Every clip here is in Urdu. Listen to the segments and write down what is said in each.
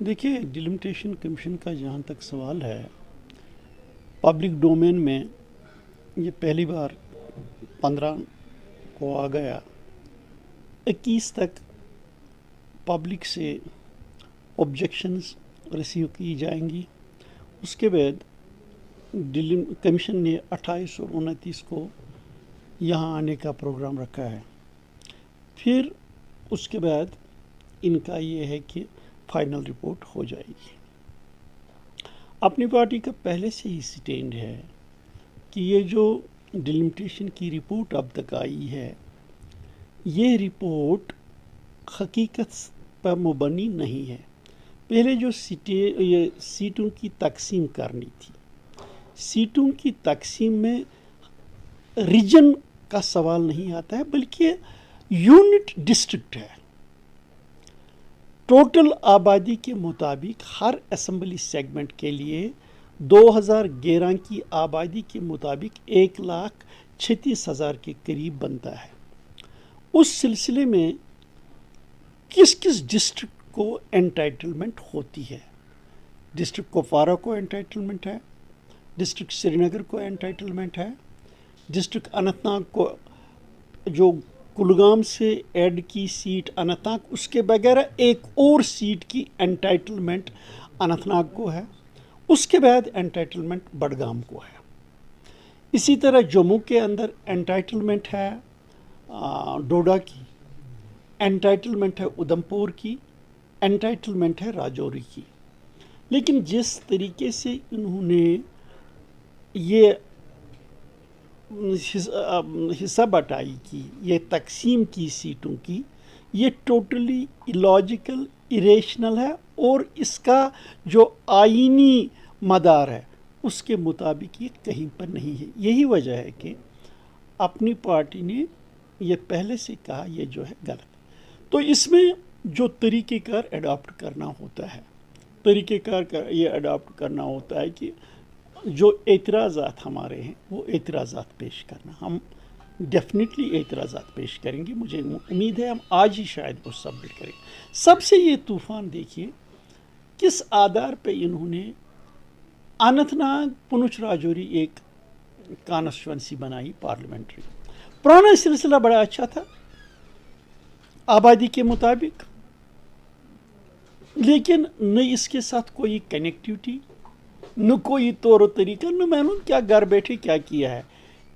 دیکھیے ڈیلیمیٹیشن کمیشن کا جہاں تک سوال ہے، پبلک ڈومین میں یہ پہلی بار 15 کو آ گیا، 21 تک پبلک سے آبجیکشنز ریسیو کی جائیں گی۔ اس کے بعد کمیشن نے 28 اور 29 کو یہاں آنے کا پروگرام رکھا ہے۔ پھر اس کے بعد ان کا یہ ہے کہ فائنل رپورٹ ہو جائے گی۔ اپنی پارٹی کا پہلے سے ہی سٹینڈ ہے کہ یہ جو ڈیلیمیٹیشن کی رپورٹ اب تک آئی ہے، یہ رپورٹ حقیقت پر مبنی نہیں ہے۔ پہلے جو یہ سیٹوں کی تقسیم کرنی تھی، سیٹوں کی تقسیم میں ریجن کا سوال نہیں آتا ہے، بلکہ یونٹ ڈسٹرکٹ ہے۔ ٹوٹل آبادی کے مطابق ہر اسمبلی سیگمنٹ کے لیے 2011 کی آبادی کے مطابق 1,36,000 کے قریب بنتا ہے۔ اس سلسلے میں کس کس ڈسٹرکٹ کو انٹائٹلمنٹ ہوتی ہے؟ ڈسٹرکٹ کپوارہ کو انٹائٹلمنٹ ہے، ڈسٹرکٹ سری نگر کو انٹائٹلمنٹ ہے، ڈسٹرکٹ اننت ناگ کو جو کلگام سے ایڈ کی سیٹ اننت ناگ، اس کے بغیر ایک اور سیٹ کی انٹائٹلمنٹ اننت ناگ کو ہے، اس کے بعد انٹائٹلمنٹ بڈگام کو ہے۔ اسی طرح جموں کے اندر انٹائٹلمنٹ ہے ڈوڈا کی، انٹائٹلمنٹ ہے ادھم پور کی، انٹائٹلمنٹ ہے راجوری کی۔ لیکن جس طریقے سے انہوں نے یہ حصہ بٹائی کی، یہ تقسیم کی سیٹوں کی، یہ ٹوٹلی الاجیکل، اریشنل ہے، اور اس کا جو آئینی مدار ہے اس کے مطابق یہ کہیں پر نہیں ہے۔ یہی وجہ ہے کہ اپنی پارٹی نے یہ پہلے سے کہا یہ جو ہے غلط۔ تو اس میں جو طریقہ کار اڈاپٹ کرنا ہوتا ہے، یہ اڈاپٹ کرنا ہوتا ہے کہ جو اعتراضات ہمارے ہیں وہ اعتراضات پیش کرنا۔ ہم ڈیفینیٹلی اعتراضات پیش کریں گے، مجھے امید ہے ہم آج ہی شاید وہ سبمٹ کریں گے۔ سب سے یہ طوفان دیکھیے کس آدھار پہ انہوں نے اننت ناگ پونچھ راجوری ایک کانسٹیچوئنسی بنائی پارلیمنٹری۔ پرانا سلسلہ بڑا اچھا تھا آبادی کے مطابق، لیکن نہ اس کے ساتھ کوئی کنیکٹیوٹی، نہ کوئی طور و طریقہ، نہ معلوم کیا گھر بیٹھے کیا کیا ہے۔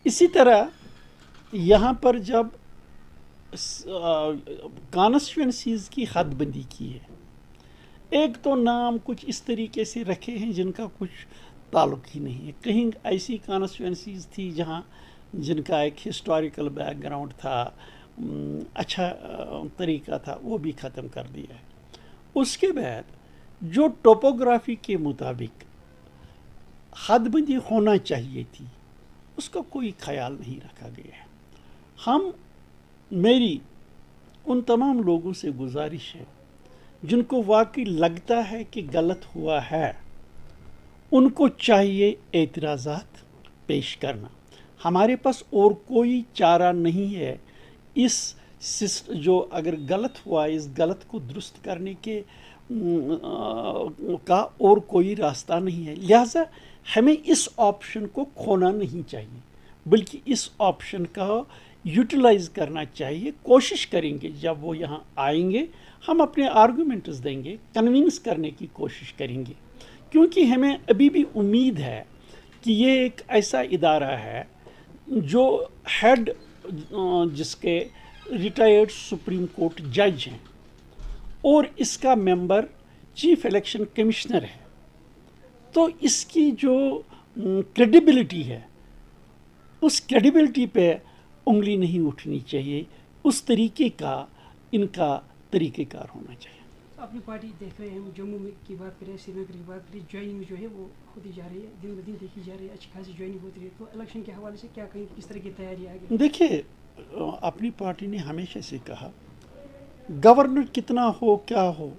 اسی طرح یہاں پر جب کانسٹیچوئنسیز کی حد بندی کی ہے، ایک تو نام کچھ اس طریقے سے رکھے ہیں جن کا کچھ تعلق ہی نہیں ہے۔ کہیں ایسی کانسٹیچوئنسیز تھی جن کا ایک ہسٹوریکل بیک گراؤنڈ تھا، اچھا طریقہ تھا، وہ بھی ختم کر دیا ہے۔ اس کے بعد جو ٹوپوگرافی کے مطابق حد بندی ہونا چاہیے تھی، اس کا کوئی خیال نہیں رکھا گیا ہے۔ میری ان تمام لوگوں سے گزارش ہے جن کو واقعی لگتا ہے کہ غلط ہوا ہے، ان کو چاہیے اعتراضات پیش کرنا۔ ہمارے پاس اور کوئی چارہ نہیں ہے، جو اگر غلط ہوا اس غلط کو درست کرنے کے کا اور کوئی راستہ نہیں ہے۔ لہٰذا ہمیں اس آپشن کو کھونا نہیں چاہیے، بلکہ اس آپشن کا یوٹیلائز کرنا چاہیے۔ کوشش کریں گے جب وہ یہاں آئیں گے، ہم اپنے آرگومنٹس دیں گے، کنونس کرنے کی کوشش کریں گے، کیونکہ ہمیں ابھی بھی امید ہے کہ یہ ایک ایسا ادارہ ہے جو ہیڈ جس کے ریٹائرڈ سپریم کورٹ جج ہیں، اور اس کا ممبر چیف الیکشن کمشنر ہے۔ تو اس کی جو کریڈیبلٹی ہے، اس کریڈیبلٹی پہ انگلی نہیں اٹھنی چاہیے، اس طریقے کا ان کا طریقہ کار ہونا چاہیے۔ اپنی پارٹی دیکھ رہے ہیں، ہم جموں کی بات کریں، سری نگر کی بات کریں، جوائننگ جو ہے وہ ہوتی جا رہی ہے، دن بدن دیکھی جا رہی ہے، اچھی خاصی جوائننگ ہوتی رہی ہے۔ تو الیکشن کے حوالے سے کیا کہیں، کس طرح کی تیاری آگے؟ دیکھیے اپنی پارٹی نے ہمیشہ سے کہا گورنر کتنا ہو کیا ہو،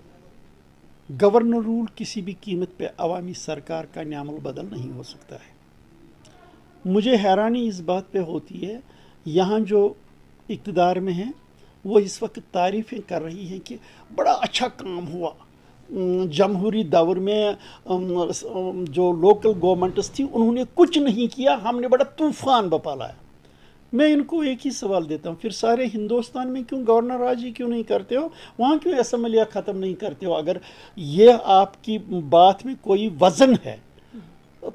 گورنر رول کسی بھی قیمت پہ عوامی سرکار کا نعم البدل نہیں ہو سکتا ہے۔ مجھے حیرانی اس بات پہ ہوتی ہے، یہاں جو اقتدار میں ہیں وہ اس وقت تعریفیں کر رہی ہیں کہ بڑا اچھا کام ہوا، جمہوری دور میں جو لوکل گورنمنٹس تھی انہوں نے کچھ نہیں کیا، ہم نے بڑا طوفان بپا لایا۔ میں ان کو ایک ہی سوال دیتا ہوں، پھر سارے ہندوستان میں کیوں گورنر راج ہی کیوں نہیں کرتے ہو، وہاں کیوں اسمبلیاں ختم نہیں کرتے ہو؟ اگر یہ آپ کی بات میں کوئی وزن ہے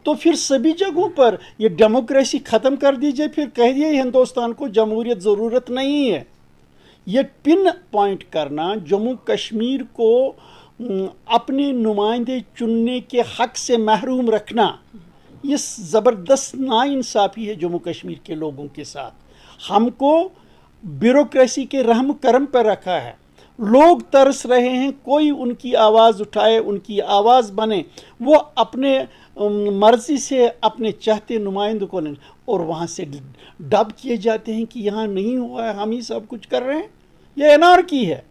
تو پھر سبھی جگہوں پر یہ ڈیموکریسی ختم کر دیجئے، پھر کہہ دیے ہندوستان کو جمہوریت ضرورت نہیں ہے۔ یہ پن پوائنٹ کرنا، جموں کشمیر کو اپنے نمائندے چننے کے حق سے محروم رکھنا، یہ زبردست ناانصافی ہے جموں کشمیر کے لوگوں کے ساتھ۔ ہم کو بیوروکریسی کے رحم و کرم پر رکھا ہے، لوگ ترس رہے ہیں کوئی ان کی آواز اٹھائے، ان کی آواز بنے، وہ اپنے مرضی سے اپنے چاہتے نمائندوں کو لیں، اور وہاں سے ڈب کیے جاتے ہیں کہ یہاں نہیں ہوا ہے، ہم ہی سب کچھ کر رہے ہیں۔ یہ انارکی ہے۔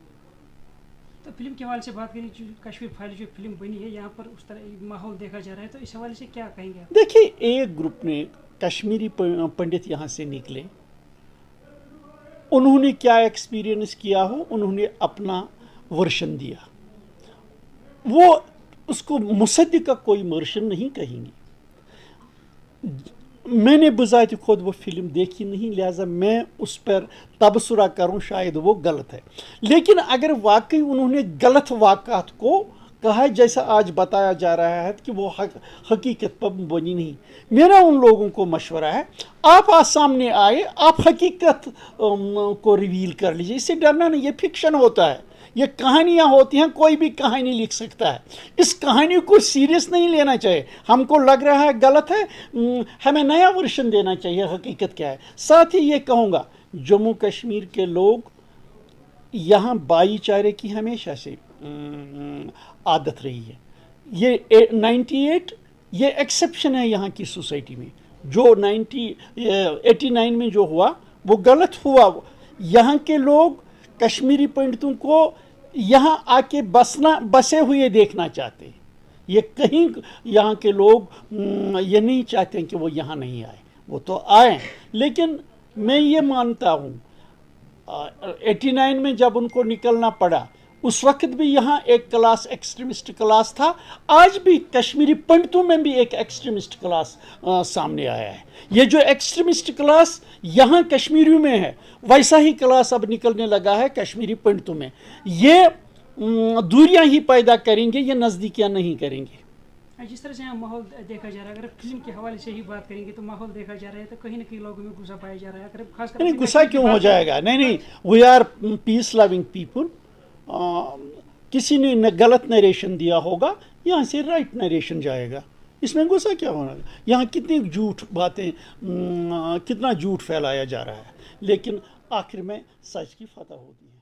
تو فلم کے حوالے سے بات کریں، جو کشمیر فائل جو فلم بنی ہے، یہاں پر اس طرح ایک ماحول دیکھا جا رہا ہے، تو اس حوالے سے کیا کہیں گے آپ؟ دیکھیے، ایک گروپ نے کشمیری پنڈت یہاں سے نکلے، انہوں نے کیا ایکسپیرینس کیا ہو، انہوں نے اپنا ورشن دیا، وہ اس کو مصدق کا کوئی ورشن نہیں کہیں گے۔ میں نے بذات خود وہ فلم دیکھی نہیں، لہٰذا میں اس پر تبصرہ کروں شاید وہ غلط ہے، لیکن اگر واقعی انہوں نے غلط واقعات کو کہا جیسا آج بتایا جا رہا ہے کہ وہ حقیقت پر بنی نہیں، میرا ان لوگوں کو مشورہ ہے، آپ سامنے آئے، آپ حقیقت کو ریویل کر لیجیے، اس سے ڈرنا نہیں، یہ فکشن ہوتا ہے، یہ کہانیاں ہوتی ہیں، کوئی بھی کہانی لکھ سکتا ہے، اس کہانی کو سیریس نہیں لینا چاہیے۔ ہم کو لگ رہا ہے غلط ہے، ہمیں نیا ورشن دینا چاہیے حقیقت کیا ہے۔ ساتھ ہی یہ کہوں گا، جموں کشمیر کے لوگ یہاں بھائی چارے کی ہمیشہ سے عادت رہی ہے، یہ 98 یہ ایکسیپشن ہے یہاں کی سوسائٹی میں، جو 89 میں جو ہوا وہ غلط ہوا۔ یہاں کے لوگ کشمیری پنڈتوں کو یہاں آ کے بسے ہوئے دیکھنا چاہتے ہیں، یہ کہیں یہاں کے لوگ یہ نہیں چاہتے ہیں کہ وہ یہاں نہیں آئے، وہ تو آئیں، لیکن میں یہ مانتا ہوں 89 میں جب ان کو نکلنا پڑا، اس وقت بھی یہاں ایک کلاس ایکسٹریمسٹ کلاس تھا، آج بھی کشمیری پنڈتوں میں بھی ایک ایکسٹریمسٹ کلاس سامنے آیا ہے۔ یہ جو ایکسٹریمسٹ کلاس یہاں کشمیریوں میں ہے، ویسا ہی کلاس اب نکلنے لگا ہے کشمیری پنڈتوں میں۔ یہ دوریاں ہی پیدا کریں گے، یہ نزدیکیاں نہیں کریں گے۔ جس طرح سے یہاں ماحول دیکھا جا رہا ہے، اگر فلم کے حوالے سے ہی بات کریں گے تو ماحول دیکھا جا رہا ہے تو کہیں نہ کہیں لوگوں میں غصہ پایا جا رہا ہے، اگر خاص کر نہیں، غصہ کیوں ہو جائے گا؟ نہیں، we are piece living people. کسی نے غلط نریشن دیا ہوگا، یہاں سے رائٹ نریشن جائے گا، اس میں غصہ کیا ہونا ہے؟ یہاں کتنی جھوٹ باتیں، کتنا جھوٹ پھیلایا جا رہا ہے، لیکن آخر میں سچ کی فتح ہوتی ہے۔